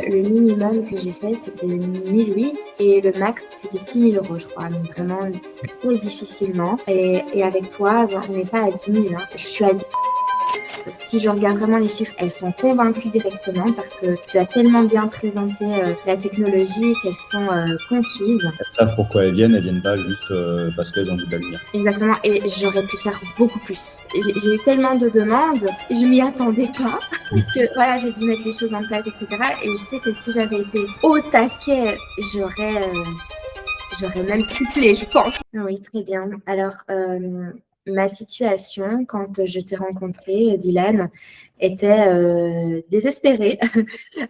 Le minimum que j'ai fait, c'était 1008 et le max, c'était 6 000 €, je crois. Donc vraiment très difficilement. Et avec toi, bon, on n'est pas à 10 000, hein. Je suis à 10 000. Si je regarde vraiment les chiffres, elles sont convaincues directement parce que tu as tellement bien présenté la technologie qu'elles sont conquises. Elles savent pourquoi elles viennent pas juste parce qu'elles ont vu de la lumière. Exactement, et j'aurais pu faire beaucoup plus. J'ai eu tellement de demandes, je m'y attendais pas, que voilà, j'ai dû mettre les choses en place, etc. Et je sais que si j'avais été au taquet, j'aurais même triplé, je pense. Oui, très bien. Alors, ma situation, quand je t'ai rencontré, Dylan, était désespérée.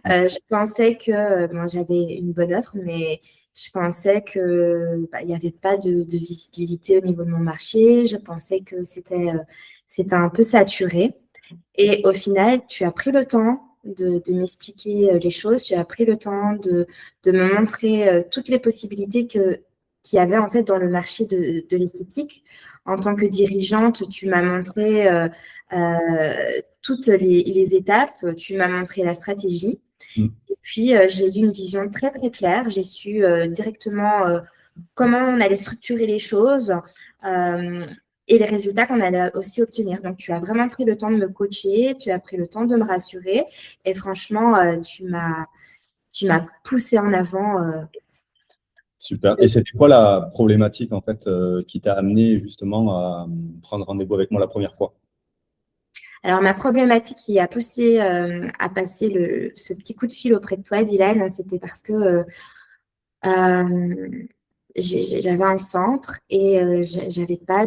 Je pensais que bon, j'avais une bonne offre, mais je pensais que il y avait pas de visibilité au niveau de mon marché. Je pensais que c'était un peu saturé. Et au final, tu as pris le temps de m'expliquer les choses. Tu as pris le temps de me montrer toutes les possibilités qu'il y avait en fait dans le marché de l'esthétique. En tant que dirigeante, tu m'as montré toutes les étapes. Tu m'as montré la stratégie. Mm. Et puis, j'ai eu une vision très, très claire. J'ai su directement comment on allait structurer les choses euh, et les résultats qu'on allait aussi obtenir. Donc, tu as vraiment pris le temps de me coacher, tu as pris le temps de me rassurer et franchement, tu m'as poussé en avant. Super. Et c'était quoi la problématique en fait qui t'a amené justement à prendre rendez-vous avec moi la première fois? Alors, ma problématique qui a poussé à passer ce petit coup de fil auprès de toi, Dylan, c'était parce que euh, j'avais un centre et j'arrivais pas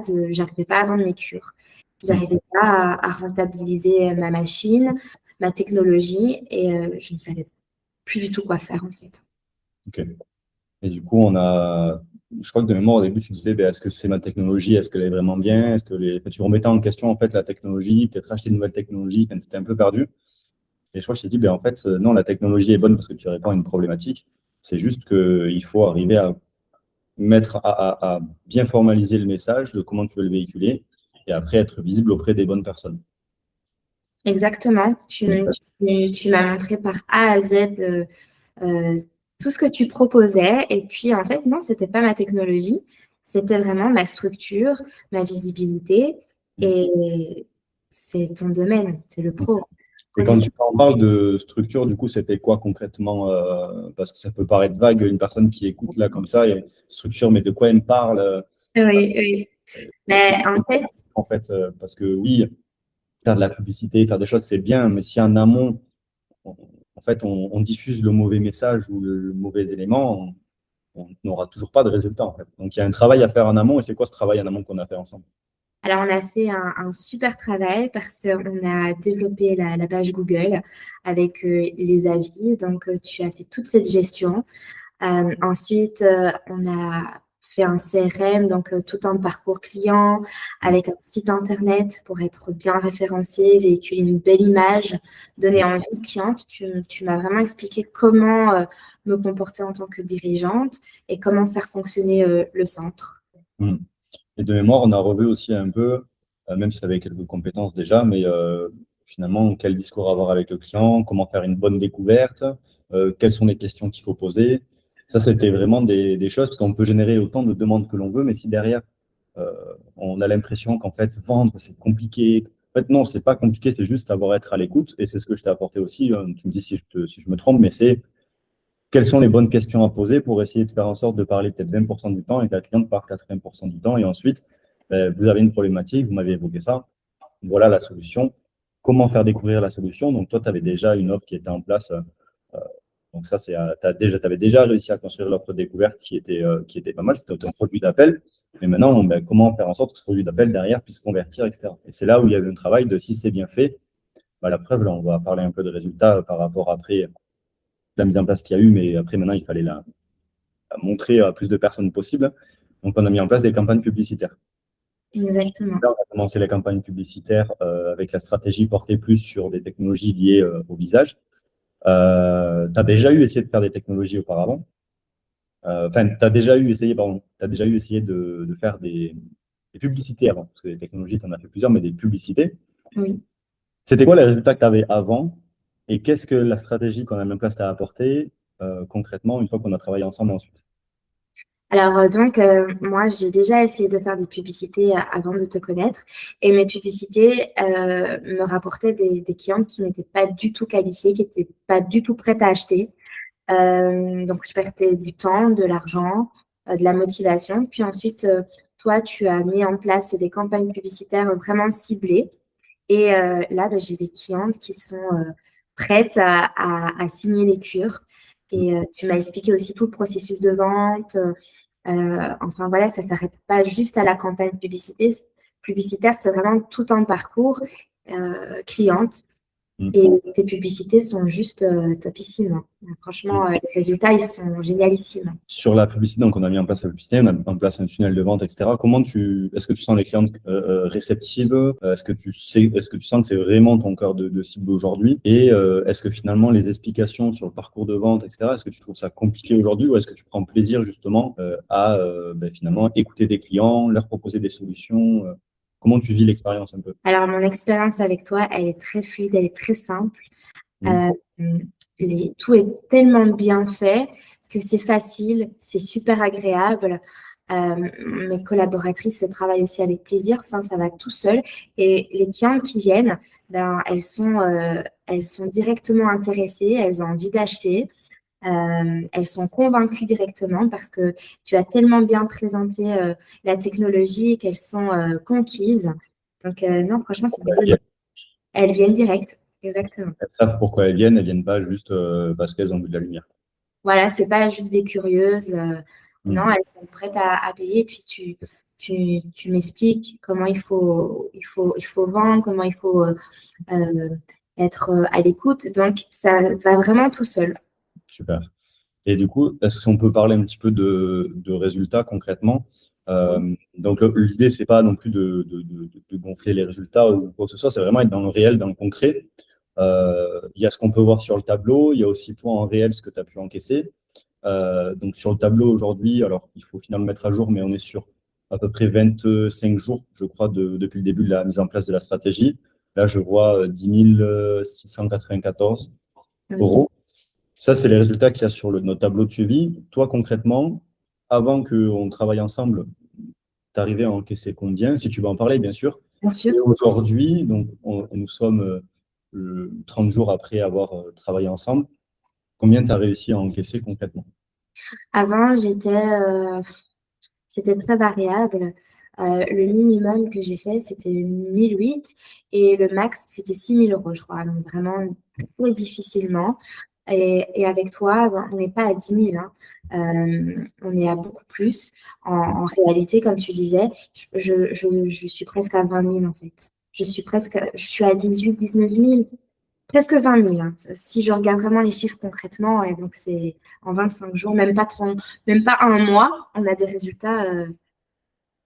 à vendre mes cures. Mm. J'arrivais pas à rentabiliser ma machine, ma technologie et je ne savais plus du tout quoi faire en fait. Ok. Et du coup, je crois que de mémoire au début, tu disais, ben, est-ce que c'est ma technologie, est-ce qu'elle est vraiment bien, est-ce que enfin, tu remettais en question en fait la technologie, peut-être acheter une nouvelle technologie, enfin, tu étais un peu perdu. Et je crois que je t'ai dit, ben, en fait, non, la technologie est bonne parce que tu réponds à une problématique. C'est juste qu'il faut arriver à à bien formaliser le message de comment tu veux le véhiculer et après être visible auprès des bonnes personnes. Exactement. Tu m'as montré par A à Z euh, tout ce que tu proposais et puis en fait non, c'était pas ma technologie, c'était vraiment ma structure, ma visibilité et c'est ton domaine, c'est le pro. Et quand tu en parles de structure, du coup, c'était quoi concrètement parce que ça peut paraître vague, une personne qui écoute là comme ça, et structure, mais de quoi elle me parle Oui, oui. Mais en fait, en fait, parce que oui, faire de la publicité, faire des choses, c'est bien, mais si en amont, on- en fait, on diffuse le mauvais message ou le mauvais élément, on n'aura toujours pas de résultat, en fait. Donc, il y a un travail à faire en amont, et c'est quoi ce travail en amont qu'on a fait ensemble? alors on a fait un super travail parce qu'on a développé la page Google avec les avis. Donc, tu as fait toute cette gestion. Ensuite, on a fait un CRM, donc tout un parcours client avec un site internet pour être bien référencé, véhiculer une belle image, donner envie aux clientes. Tu m'as vraiment expliqué comment me comporter en tant que dirigeante et comment faire fonctionner le centre. Hmm. Et de mémoire, on a revu aussi un peu, même si tu avais quelques compétences déjà, mais finalement, quel discours avoir avec le client, comment faire une bonne découverte, quelles sont les questions qu'il faut poser. Ça, c'était vraiment des choses, parce qu'on peut générer autant de demandes que l'on veut, mais si derrière, euh, on a l'impression qu'en fait, vendre, c'est compliqué. En fait, non, c'est pas compliqué, c'est juste savoir être à l'écoute, et c'est ce que je t'ai apporté aussi. Tu me dis si je me trompe, mais c'est quelles sont les bonnes questions à poser pour essayer de faire en sorte de parler peut-être 20% du temps et que la cliente parle 80% du temps. Et ensuite, vous avez une problématique, vous m'avez évoqué ça, voilà la solution. Comment faire découvrir la solution? Donc, toi, tu avais déjà une offre qui était en place. Donc, ça, tu avais déjà réussi à construire l'offre découverte qui était pas mal. C'était un produit d'appel. Mais maintenant, ben, comment faire en sorte que ce produit d'appel derrière puisse convertir, etc. Et c'est là où il y avait un travail de si c'est bien fait. Ben, la preuve, là, on va parler un peu de résultats par rapport après la mise en place qu'il y a eu, mais après, maintenant, il fallait à montrer à plus de personnes possible. Donc, on a mis en place des campagnes publicitaires. Exactement. Là, on a commencé les campagnes publicitaires avec la stratégie portée plus sur des technologies liées au visage. Tu as déjà eu essayé de faire des technologies auparavant. Enfin, tu as déjà eu essayé, pardon, tu déjà eu essayé de faire des publicités avant, parce que des technologies, tu en as fait plusieurs, mais des publicités. Oui. C'était quoi les résultats que tu avais avant Et qu'est-ce que la stratégie qu'on a mis en place t'a apporté concrètement une fois qu'on a travaillé ensemble ensuite? Alors, moi, j'ai déjà essayé de faire des publicités avant de te connaître et mes publicités me rapportaient des clientes qui n'étaient pas du tout qualifiées, qui n'étaient pas du tout prêtes à acheter. Donc, je perdais du temps, de l'argent, de la motivation. Puis ensuite, toi, tu as mis en place des campagnes publicitaires vraiment ciblées. Et là, ben, j'ai des clientes qui sont prêtes à signer les cures. Et tu m'as expliqué aussi tout le processus de vente. Enfin, voilà, ça ne s'arrête pas juste à la campagne publicitaire, c'est vraiment tout un parcours cliente. Mm. Et tes publicités sont juste topissimes, hein. Franchement, les résultats, ils sont génialissimes. Sur la publicité, donc on a mis en place la publicité, on a mis en place un tunnel de vente, etc. Est-ce que tu sens les clientes réceptives? Est-ce que tu sens que c'est vraiment ton cœur de cible aujourd'hui? Et est-ce que finalement les explications sur le parcours de vente, etc., est-ce que tu trouves ça compliqué aujourd'hui ou est-ce que tu prends plaisir justement à finalement écouter des clients, leur proposer des solutions? Comment tu vis l'expérience un peu? Alors, mon expérience avec toi, elle est très fluide, elle est très simple. Mm. Tout est tellement bien fait que c'est facile, c'est super agréable. Mes collaboratrices travaillent aussi avec plaisir, enfin, ça va tout seul. Et les clientes qui viennent, ben, elles sont directement intéressées, elles ont envie d'acheter. Elles sont convaincues directement parce que tu as tellement bien présenté la technologie qu'elles sont conquises. Donc, non, franchement, c'est bien. Elles viennent direct, exactement. Elles savent pourquoi elles viennent pas juste parce qu'elles ont vu de la lumière. Voilà, c'est pas juste des curieuses. Non, Mm. elles sont prêtes à payer. Puis tu m'expliques comment il faut vendre, comment il faut euh, être à l'écoute. Donc, ça va vraiment tout seul. Super. Et du coup, est-ce qu'on peut parler un petit peu de résultats concrètement? Donc, l'idée, c'est pas non plus de gonfler les résultats ou quoi que ce soit, c'est vraiment être dans le réel, dans le concret. Il y a ce qu'on peut voir sur le tableau, il y a aussi toi en réel ce que tu as pu encaisser. Donc, sur le tableau aujourd'hui, alors il faut finalement le mettre à jour, mais on est sur à peu près 25 jours, je crois, depuis le début de la mise en place de la stratégie. Là, je vois 10 694 Oui, euros. Ça, c'est les résultats qu'il y a sur notre tableau de suivi. Toi, concrètement, avant qu'on travaille ensemble, tu arrivais à encaisser combien? Si tu veux en parler, bien sûr. bien sûr. Et aujourd'hui, donc, nous sommes 30 jours après avoir travaillé ensemble. Combien tu as réussi à encaisser concrètement? Avant, c'était très variable. Le minimum que j'ai fait, c'était 1008 et le max, c'était 6000 euros, je crois. Donc vraiment très difficilement. Et avec toi, ben, on n'est pas à 10 000, hein. On est à beaucoup plus. En réalité, comme tu disais, je suis presque à 20 000 en fait. Je suis à 18 19 000, presque 20 000, hein. Si je regarde vraiment les chiffres concrètement, et donc c'est en 25 jours, même pas un mois, on a des résultats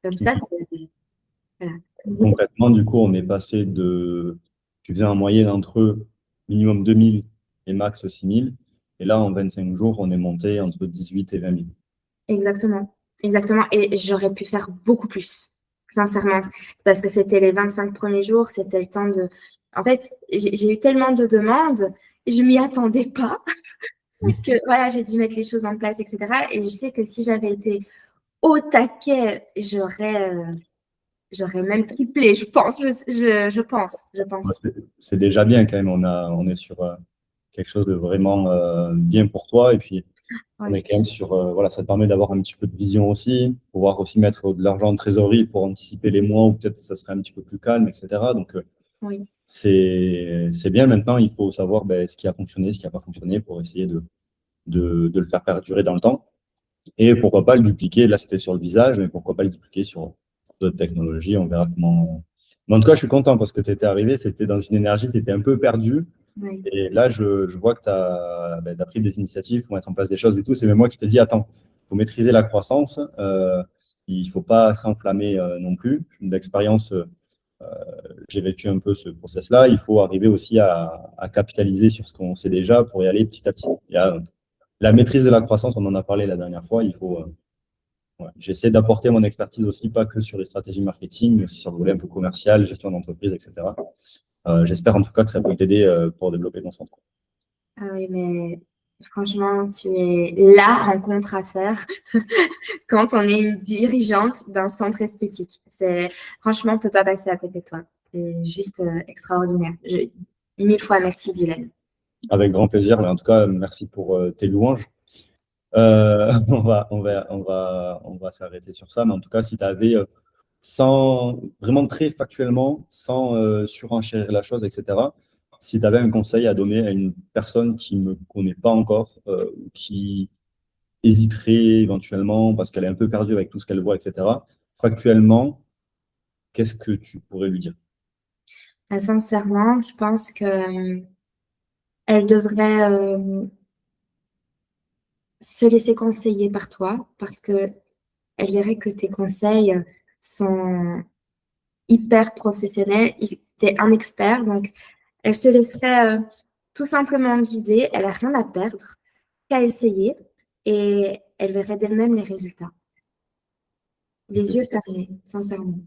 comme ça. Voilà. Concrètement, du coup, on est passé tu faisais en moyenne entre minimum 2000 et max 6000. Et là, en 25 jours, on est monté entre 18 et 20 000. Exactement. Exactement. Et j'aurais pu faire beaucoup plus, sincèrement. Parce que c'était les 25 premiers jours, c'était le temps de. En fait, j'ai eu tellement de demandes, je m'y attendais pas, que voilà, j'ai dû mettre les choses en place, etc. Et je sais que si j'avais été au taquet, j'aurais même triplé, je pense. Je pense. Je Ouais, pense. c'est déjà bien quand même. On est sur quelque chose de vraiment bien pour toi. Et puis, on est Oui, quand même sur, voilà, ça te permet d'avoir un petit peu de vision aussi, pouvoir aussi mettre de l'argent en trésorerie pour anticiper les mois où peut-être ça serait un petit peu plus calme, etc. Donc, oui. c'est bien. Maintenant, il faut savoir ben, ce qui a fonctionné, ce qui n'a pas fonctionné pour essayer de le faire perdurer dans le temps. Et pourquoi pas le dupliquer. Là, c'était sur le visage, mais pourquoi pas le dupliquer sur d'autres technologies. On verra comment. Mais en tout cas, je suis content parce que tu étais arrivé, c'était dans une énergie, tu étais un peu perdu. Oui. Et là, je vois que tu as, pris des initiatives pour mettre en place des choses et tout. C'est même moi qui te dis, attends, il faut maîtriser la croissance. Il ne faut pas s'enflammer non plus. D'expérience, j'ai vécu un peu ce process-là. Il faut arriver aussi à capitaliser sur ce qu'on sait déjà pour y aller petit à petit. Il y a la maîtrise de la croissance, on en a parlé la dernière fois. Il faut, ouais. J'essaie d'apporter mon expertise aussi, pas que sur les stratégies marketing, mais aussi sur le volet un peu commercial, gestion d'entreprise, etc. J'espère en tout cas que ça peut t'aider pour développer ton centre. Ah oui, mais franchement, tu es la rencontre à faire quand on est une dirigeante d'un centre esthétique. Franchement, on ne peut pas passer à côté de toi. C'est juste extraordinaire. Mille fois merci, Dylan. Avec grand plaisir, mais en tout cas, merci pour tes louanges. On va s'arrêter sur ça, mais en tout cas, si tu avais, sans vraiment très factuellement, sans surenchérir la chose, etc., si tu avais un conseil à donner à une personne qui ne me connaît pas encore, qui hésiterait éventuellement parce qu'elle est un peu perdue avec tout ce qu'elle voit, etc., factuellement, qu'est-ce que tu pourrais lui dire? Sincèrement, je pense que elle devrait se laisser conseiller par toi parce que elle verrait que tes conseils sont hyper professionnels. Tu es un expert, donc elle se laisserait tout simplement guider. Elle n'a rien à perdre qu'à essayer et elle verrait d'elle-même les résultats. Les yeux fermés, sincèrement.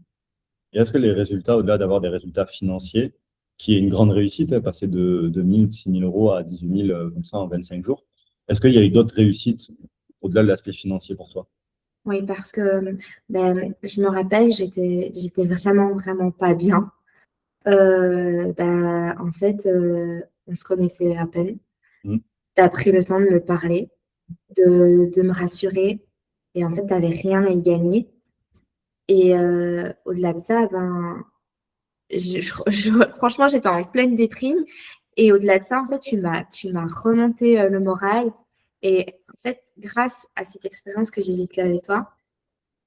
Et est-ce que les résultats, au-delà d'avoir des résultats financiers, qui est une grande réussite, passer de 1 000, 6 000 euros à 18 000 comme ça en 25 jours, est-ce qu'il y a eu d'autres réussites au-delà de l'aspect financier pour toi? Oui, parce que je me rappelle, j'étais vraiment, vraiment pas bien. En fait, on se connaissait à peine. Hmm. Tu as pris le temps de me parler, de me rassurer. Et en fait, tu n'avais rien à y gagner. Et au-delà de ça, franchement, j'étais en pleine déprime. Et au-delà de ça, en fait, tu m'as remonté le moral. Et en fait, grâce à cette expérience que j'ai vécue avec toi,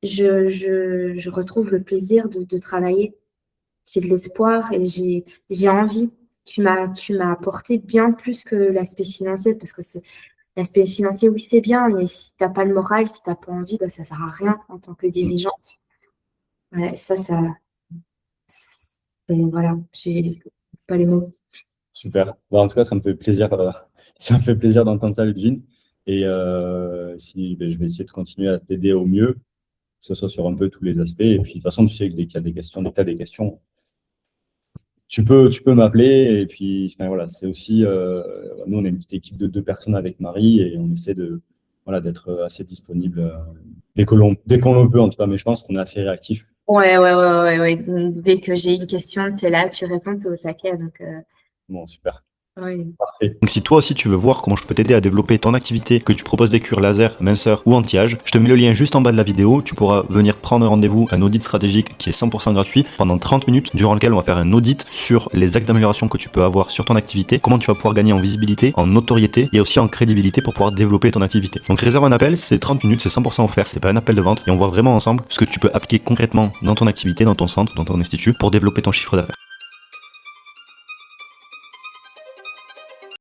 je retrouve le plaisir de travailler. J'ai de l'espoir et j'ai envie. Tu m'as apporté bien plus que l'aspect financier, parce que l'aspect financier, oui, c'est bien, mais si t'as pas le moral, si t'as pas envie, ça sert à rien en tant que dirigeante. Ouais, voilà, j'ai pas les mots. Super. Bah, en tout cas, ça me fait plaisir, ça me fait plaisir d'entendre ça, Ludivine. Et si, ben, je vais essayer de continuer à t'aider au mieux, que ce soit sur un peu tous les aspects. Et puis, de toute façon, tu sais que dès qu'il y a des questions, dès que tu as des questions, tu peux m'appeler. Et puis, enfin, voilà, c'est aussi, nous, on est une petite équipe de 2 personnes avec Marie et on essaie de, voilà, d'être assez disponible dès qu'on le peut, en tout cas. Mais je pense qu'on est assez réactif. Ouais, ouais, ouais, ouais, ouais. Dès que j'ai une question, tu es là, tu réponds, tu es au taquet. Donc, Bon, super. oui. Parfait. Donc si toi aussi tu veux voir comment je peux t'aider à développer ton activité, que tu proposes des cures laser, minceur ou anti-âge, je te mets le lien juste en bas de la vidéo, tu pourras venir prendre un rendez-vous, un audit stratégique qui est 100% gratuit pendant 30 minutes, durant lequel on va faire un audit sur les axes d'amélioration que tu peux avoir sur ton activité, comment tu vas pouvoir gagner en visibilité, en notoriété et aussi en crédibilité pour pouvoir développer ton activité. Donc réserve un appel, c'est 30 minutes, c'est 100% offert, c'est pas un appel de vente et on voit vraiment ensemble ce que tu peux appliquer concrètement dans ton activité, dans ton centre, dans ton institut pour développer ton chiffre d'affaires.